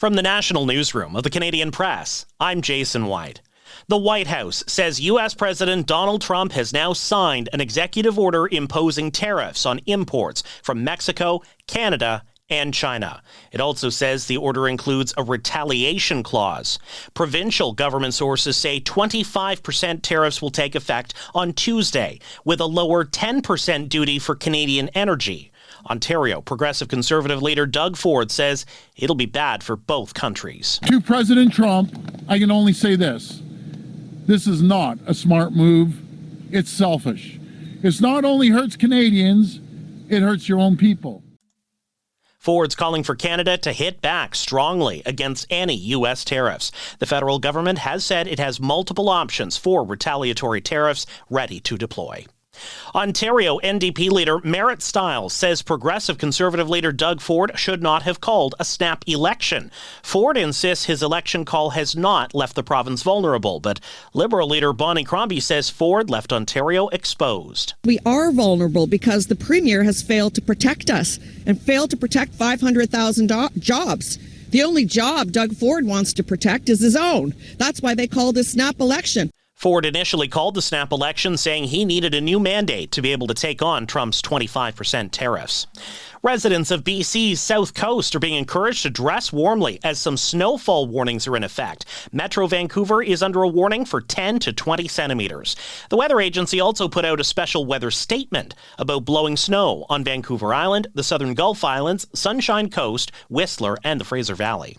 From the National Newsroom of the Canadian Press, I'm Jason White. The White House says U.S. President Donald Trump has now signed an executive order imposing tariffs on imports from Mexico, Canada, and China. It also says the order includes a retaliation clause. Provincial government sources say 25% tariffs will take effect on Tuesday, with a lower 10% duty for Canadian energy. Ontario Progressive Conservative leader Doug Ford says it'll be bad for both countries. To President Trump, I can only say this. This is not a smart move. It's selfish. It not only hurts Canadians, it hurts your own people. Ford's calling for Canada to hit back strongly against any U.S. tariffs. The federal government has said it has multiple options for retaliatory tariffs ready to deploy. Ontario NDP leader Merritt Stiles says Progressive Conservative leader Doug Ford should not have called a snap election. Ford insists his election call has not left the province vulnerable, but Liberal leader Bonnie Crombie says Ford left Ontario exposed. We are vulnerable because the Premier has failed to protect us and failed to protect 500,000 jobs. The only job Doug Ford wants to protect is his own. That's why they called a snap election. Ford initially called the snap election, saying he needed a new mandate to be able to take on Trump's 25% tariffs. Residents of BC's South Coast are being encouraged to dress warmly as some snowfall warnings are in effect. Metro Vancouver is under a warning for 10 to 20 centimeters. The weather agency also put out a special weather statement about blowing snow on Vancouver Island, the Southern Gulf Islands, Sunshine Coast, Whistler, and the Fraser Valley.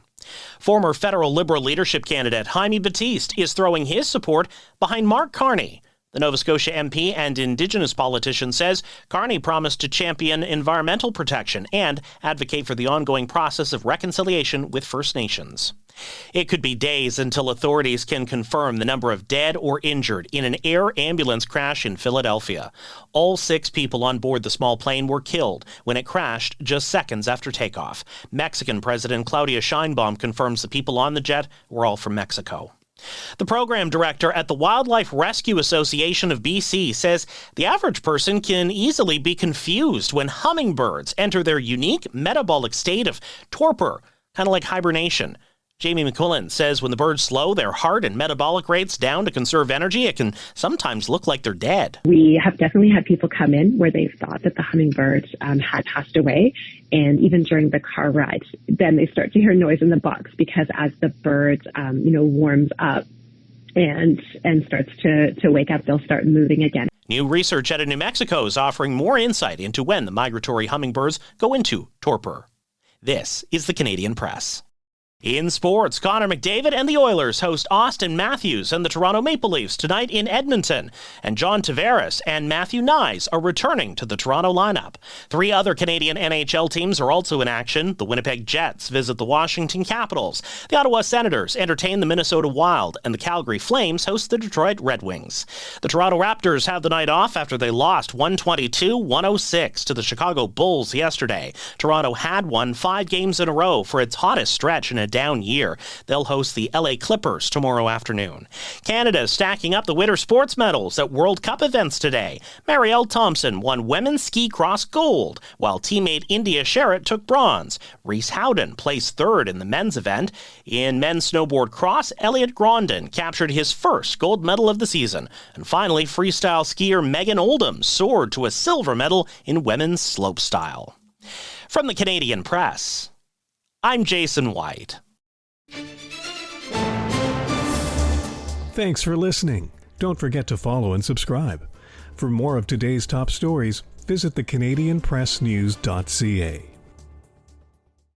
Former federal Liberal leadership candidate Jaime Batiste is throwing his support behind Mark Carney. The Nova Scotia MP and Indigenous politician says Carney promised to champion environmental protection and advocate for the ongoing process of reconciliation with First Nations. It could be days until authorities can confirm the number of dead or injured in an air ambulance crash in Philadelphia. All 6 people on board the small plane were killed when it crashed just seconds after takeoff. Mexican President Claudia Sheinbaum confirms the people on the jet were all from Mexico. The program director at the Wildlife Rescue Association of BC says the average person can easily be confused when hummingbirds enter their unique metabolic state of torpor, kind of like hibernation. Jamie McQuillan says when the birds slow their heart and metabolic rates down to conserve energy, it can sometimes look like they're dead. We have definitely had people come in where they've thought that the hummingbirds had passed away. And even during the car ride, then they start to hear noise in the box because as the bird, warms up and starts to wake up, they'll start moving again. New research out of New Mexico is offering more insight into when the migratory hummingbirds go into torpor. This is the Canadian Press. In sports, Connor McDavid and the Oilers host Austin Matthews and the Toronto Maple Leafs tonight in Edmonton. And John Tavares and Matthew Knies are returning to the Toronto lineup. 3 other Canadian NHL teams are also in action. The Winnipeg Jets visit the Washington Capitals. The Ottawa Senators entertain the Minnesota Wild, and the Calgary Flames host the Detroit Red Wings. The Toronto Raptors have the night off after they lost 122-106 to the Chicago Bulls yesterday. Toronto had won 5 games in a row for its hottest stretch in a down year. They'll host the LA Clippers tomorrow afternoon. Canada is stacking up the winter sports medals at World Cup events today. Marielle Thompson won women's ski cross gold, while teammate India Sherritt took bronze. Reese Howden placed 3rd in the men's event. In men's snowboard cross, Elliot Grondin captured his first gold medal of the season. And finally, freestyle skier Megan Oldham soared to a silver medal in women's slopestyle. From the Canadian Press, I'm Jason White. Thanks for listening. Don't forget to follow and subscribe. For more of today's top stories, visit thecanadianpressnews.ca.